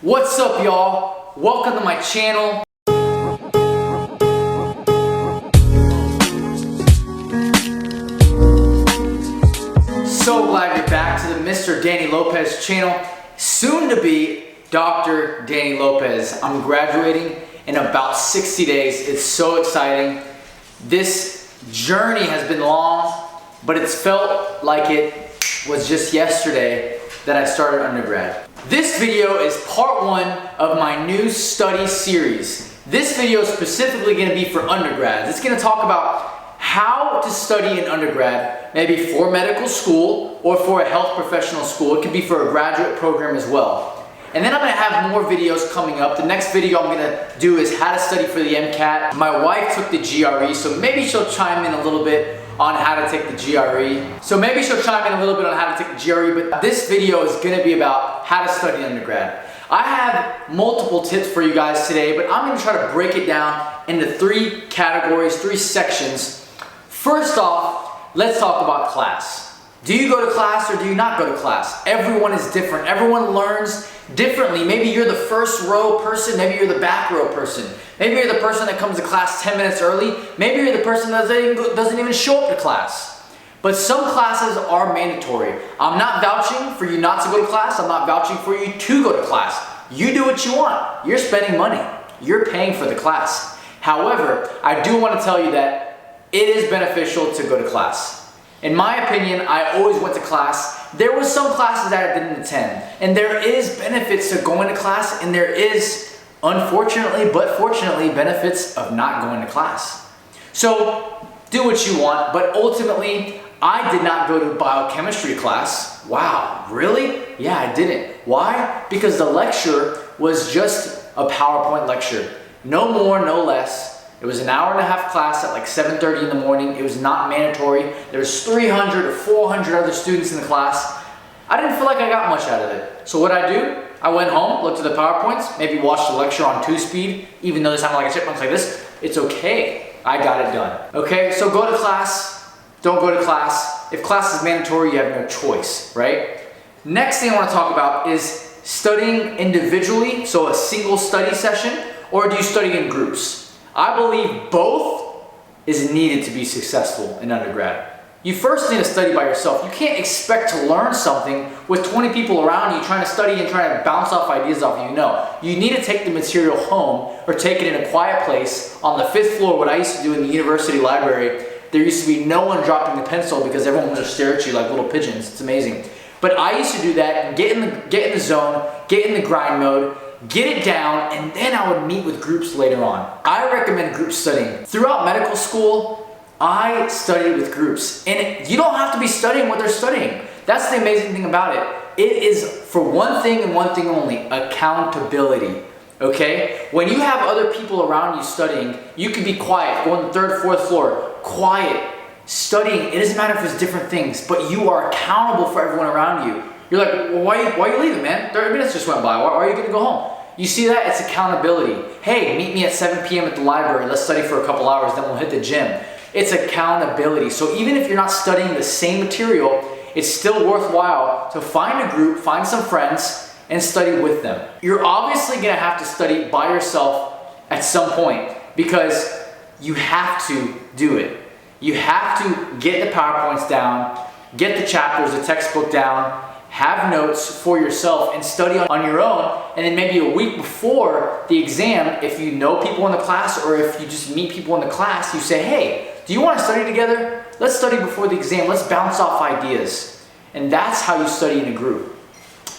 What's up, y'all? Welcome to my channel. So glad you're back to the Mr. Danny Lopez channel. Soon to be Dr. Danny Lopez. I'm graduating in about 60 days. It's so exciting. This journey has been long, but it's felt like it was just yesterday that I started undergrad. This video is part one of my new study series. This video is specifically going to be for undergrads. It's going to talk about how to study in undergrad, maybe for medical school or for a health professional school. It could be for a graduate program as well. And then I'm going to have more videos coming up. The next video I'm going to do is how to study for the MCAT. My wife took the GRE, so maybe she'll chime in a little bit on how to take the GRE. But this video is going to be about how to study undergrad. I have multiple tips for you guys today, but I'm going to try to break it down into three categories, three sections. First off, let's talk about class. Do you go to class or do you not go to class? Everyone is different. Everyone learns differently. Maybe you're the first row person. Maybe you're the back row person. Maybe you're the person that comes to class 10 minutes early. Maybe you're the person that doesn't even show up to class. But some classes are mandatory. I'm not vouching for you not to go to class. I'm not vouching for you to go to class. You do what you want. You're spending money. You're paying for the class. However, I do want to tell you that it is beneficial to go to class. In my opinion, I always went to class. There was some classes that I didn't attend. And there is benefits to going to class, and there is, unfortunately, but fortunately, benefits of not going to class. So, do what you want, but ultimately, I did not go to biochemistry class. Wow, really? Yeah, I didn't. Why? Because the lecture was just a PowerPoint lecture. No more, no less. It was an hour and a half class at like 7:30 in the morning. It was not mandatory. There was 300 or 400 other students in the class. I didn't feel like I got much out of it. So what I do, I went home, looked at the PowerPoints, maybe watched the lecture on 2-speed, even though they sounded like a chipmunk like this. It's okay. I got it done. Okay, so go to class. Don't go to class. If class is mandatory, you have no choice, right? Next thing I want to talk about is studying individually, so a single study session, or do you study in groups? I believe both is needed to be successful in undergrad. You first need to study by yourself. You can't expect to learn something with 20 people around you trying to study and trying to bounce off ideas off you. No, you need to take the material home or take it in a quiet place on the 5th floor. What I used to do in the university library, there used to be no one dropping the pencil because everyone would just stare at you like little pigeons. It's amazing. But I used to do that and get in the zone, get in the grind mode, get it down, and then I would meet with groups later on. I recommend group studying. Throughout medical school, I studied with groups. And you don't have to be studying what they're studying. That's the amazing thing about it. It is for one thing and one thing only, accountability. Okay? When you have other people around you studying, you can be quiet, go on the 3rd, 4th floor, quiet, studying. It doesn't matter if it's different things, but you are accountable for everyone around you. You're like, well, why are you leaving, man? 30 minutes just went by. Why are you going to go home? You see that? It's accountability. Hey, meet me at 7 p.m. at the library. Let's study for a couple hours, then we'll hit the gym. It's accountability. So even if you're not studying the same material, it's still worthwhile to find a group, find some friends, and study with them. You're obviously going to have to study by yourself at some point because you have to do it. You have to get the PowerPoints down, get the chapters, the textbook down, have notes for yourself and study on your own, and then maybe a week before the exam, if you know people in the class or if you just meet people in the class, you say, hey, do you want to study together? Let's study before the exam. Let's bounce off ideas. And that's how you study in a group.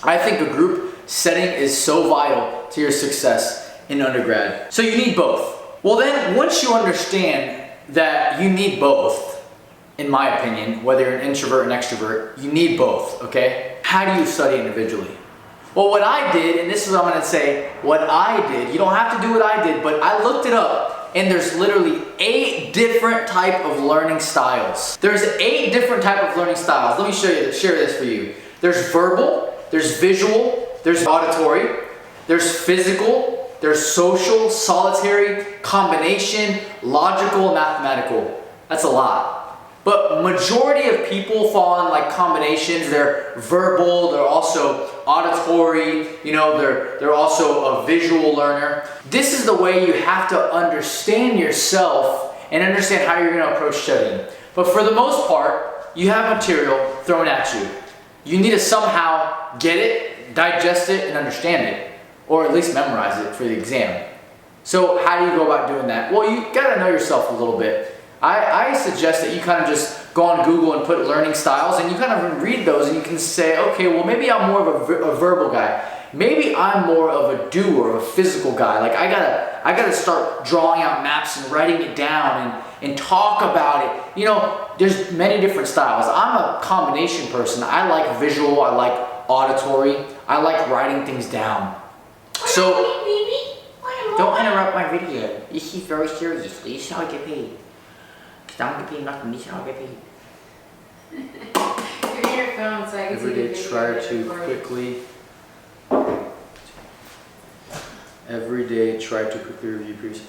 I think a group setting is so vital to your success in undergrad. So you need both. Well then, once you understand that you need both, in my opinion, whether you're an introvert or an extrovert, you need both, okay? How do you study individually? Well, what I did, and this is what I'm gonna say, what I did, you don't have to do what I did, but I looked it up, and there's literally 8 different type of learning styles. There's 8 different type of learning styles. Let me share this for you. There's verbal, there's visual, there's auditory, there's physical, there's social, solitary, combination, logical, and mathematical. That's a lot. But majority of people fall in like combinations. They're verbal, they're also auditory, they're also a visual learner. This is the way you have to understand yourself and understand how you're going to approach studying. But for the most part, you have material thrown at you. You need to somehow get it, digest it, and understand it, or at least memorize it for the exam. So how do you go about doing that? Well, you got to know yourself a little bit. I suggest that you kind of just go on Google and put learning styles, and you kind of read those, and you can say, okay, well, maybe I'm more of a verbal guy. Maybe I'm more of a doer, a physical guy. Like I gotta start drawing out maps and writing it down and talk about it. There's many different styles. I'm a combination person. I like visual, I like auditory, I like writing things down. So don't interrupt my video. This is very serious. This is how I get paid. I don't get paid nothing. This is how I get paid. You're in your phone, so I can see Every day try to quickly. Every day try to quickly review previous.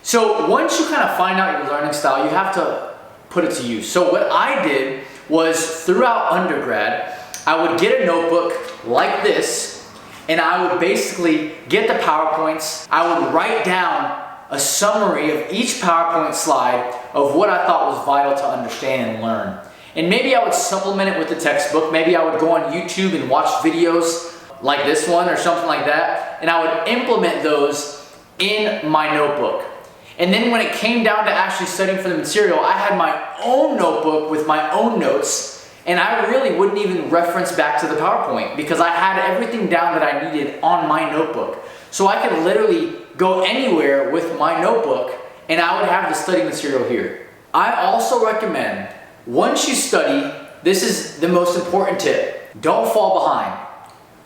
So once you kind of find out your learning style, you have to put it to use. So what I did was throughout undergrad, I would get a notebook like this, and I would basically get the PowerPoints. I would write down a summary of each PowerPoint slide of what I thought was vital to understand and learn. And maybe I would supplement it with the textbook. Maybe I would go on YouTube and watch videos like this one or something like that, and I would implement those in my notebook. And then when it came down to actually studying for the material, I had my own notebook with my own notes, and I really wouldn't even reference back to the PowerPoint because I had everything down that I needed on my notebook. So I could literally go anywhere with my notebook and I would have the study material here. I also recommend, once you study, this is the most important tip, don't fall behind.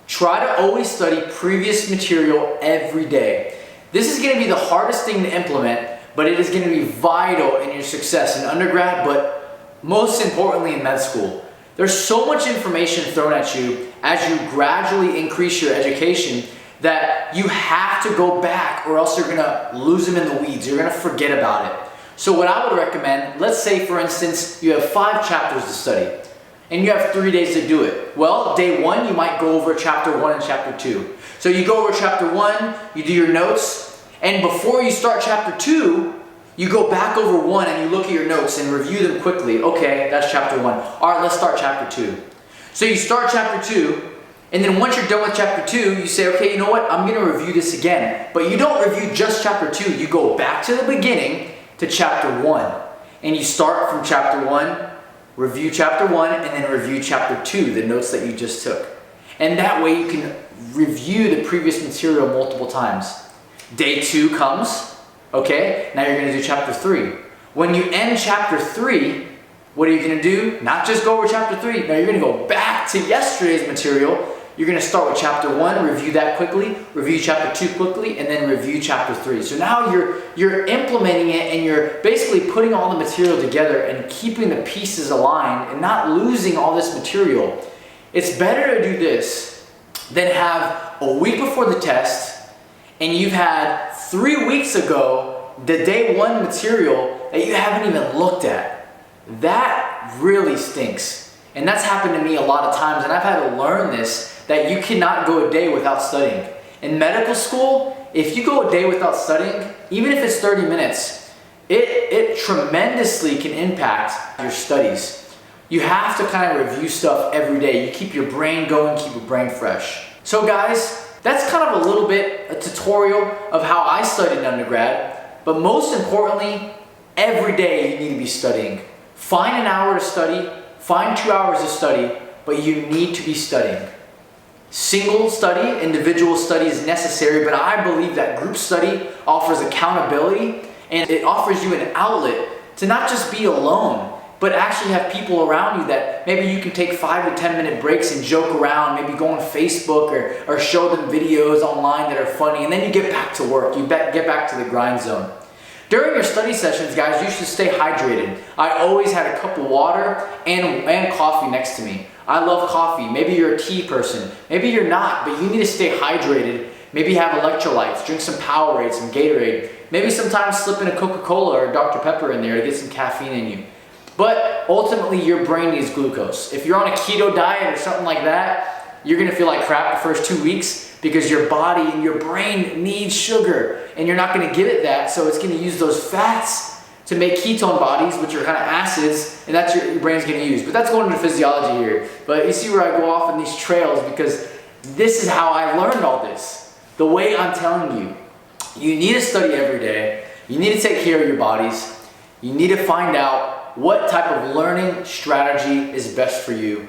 Try to always study previous material every day. This is going to be the hardest thing to implement, but it is going to be vital in your success in undergrad, but most importantly in med school. There's so much information thrown at you as you gradually increase your education that you have to go back or else you're going to lose them in the weeds. You're going to forget about it. So what I would recommend, let's say for instance, you have 5 chapters to study and you have 3 days to do it. Well, day 1, you might go over chapter 1 and chapter 2. So you go over chapter 1, you do your notes, and before you start chapter 2, you go back over 1 and you look at your notes and review them quickly. Okay, that's chapter 1. All right, let's start chapter 2. So you start chapter 2, and then once you're done with chapter 2, you say, okay, you know what? I'm going to review this again. But you don't review just chapter 2. You go back to the beginning to chapter 1. And you start from chapter 1, review chapter 1, and then review chapter 2, the notes that you just took. And that way you can review the previous material multiple times. Day 2 comes, okay? Now you're going to do chapter 3. When you end chapter 3, what are you going to do? Not just go over chapter 3. Now you're going to go back to yesterday's material. You're going to start with chapter 1, review that quickly, review chapter 2 quickly, and then review chapter 3. So now you're implementing it and you're basically putting all the material together and keeping the pieces aligned and not losing all this material. It's better to do this than have a week before the test and you've had 3 weeks ago the day 1 material that you haven't even looked at. That really stinks. And that's happened to me a lot of times, and I've had to learn this, that you cannot go a day without studying. In medical school, if you go a day without studying, even if it's 30 minutes, it tremendously can impact your studies. You have to kind of review stuff every day. You keep your brain going, keep your brain fresh. So guys, that's kind of a little bit a tutorial of how I studied undergrad, but most importantly, every day you need to be studying. Find an hour to study, find 2 hours to study, but you need to be studying. Single study, individual study is necessary, but I believe that group study offers accountability and it offers you an outlet to not just be alone, but actually have people around you that maybe you can take 5 to 10 minute breaks and joke around, maybe go on Facebook or show them videos online that are funny, and then you get back to work, you get back to the grind zone. During your study sessions, guys, you should stay hydrated. I always had a cup of water and coffee next to me. I love coffee. Maybe you're a tea person. Maybe you're not, but you need to stay hydrated. Maybe have electrolytes, drink some Powerade, some Gatorade. Maybe sometimes slip in a Coca-Cola or a Dr. Pepper in there to get some caffeine in you. But ultimately, your brain needs glucose. If you're on a keto diet or something like that, you're gonna feel like crap the first 2 weeks because your body and your brain needs sugar, and you're not gonna give it that, so it's gonna use those fats to make ketone bodies, which are kind of acids, and that's your brain's gonna use. But that's going into physiology here. But you see where I go off on these trails because this is how I learned all this. The way I'm telling you. You need to study every day. You need to take care of your bodies. You need to find out what type of learning strategy is best for you.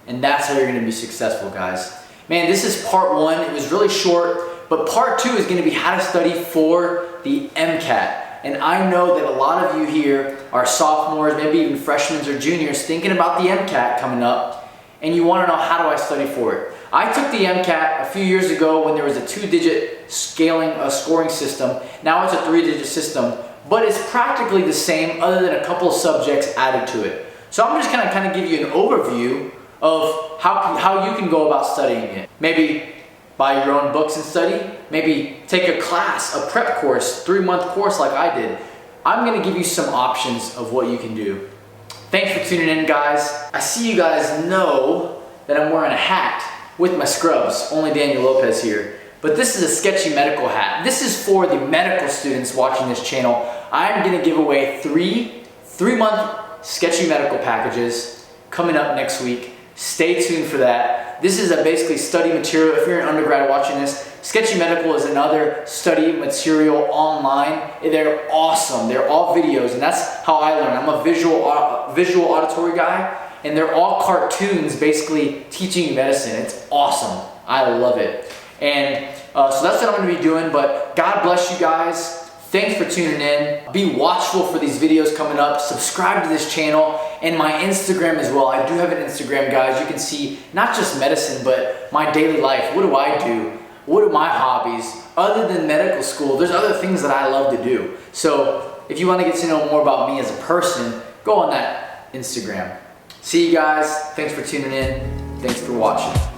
And that's how you're gonna be successful, guys. Man, this is part 1. It was really short, but part 2 is gonna be how to study for the MCAT. And I know that a lot of you here are sophomores, maybe even freshmen or juniors thinking about the MCAT coming up, and you wanna know, how do I study for it? I took the MCAT a few years ago when there was a 2-digit scoring system. Now it's a 3-digit system, but it's practically the same other than a couple of subjects added to it. So I'm just gonna kind of give you an overview of how you can go about studying it. Maybe buy your own books and study. Maybe take a class, a prep course, 3-month course like I did. I'm gonna give you some options of what you can do. Thanks for tuning in, guys. I see you guys know that I'm wearing a hat with my scrubs. Only Daniel Lopez here. But this is a sketchy medical hat. This is for the medical students watching this channel. I'm gonna give away three-month sketchy medical packages coming up next week. Stay tuned for that. This is a basically study material. If you're an undergrad watching this, Sketchy Medical is another study material online. They're awesome. They're all videos, and that's how I learn. I'm a visual auditory guy, and they're all cartoons basically teaching you medicine. It's awesome. I love it. And so that's what I'm going to be doing, but God bless you guys. Thanks for tuning in. Be watchful for these videos coming up. Subscribe to this channel and my Instagram as well. I do have an Instagram, guys. You can see not just medicine, but my daily life. What do I do? What are my hobbies? Other than medical school, there's other things that I love to do. So if you want to get to know more about me as a person, go on that Instagram. See you guys. Thanks for tuning in. Thanks for watching.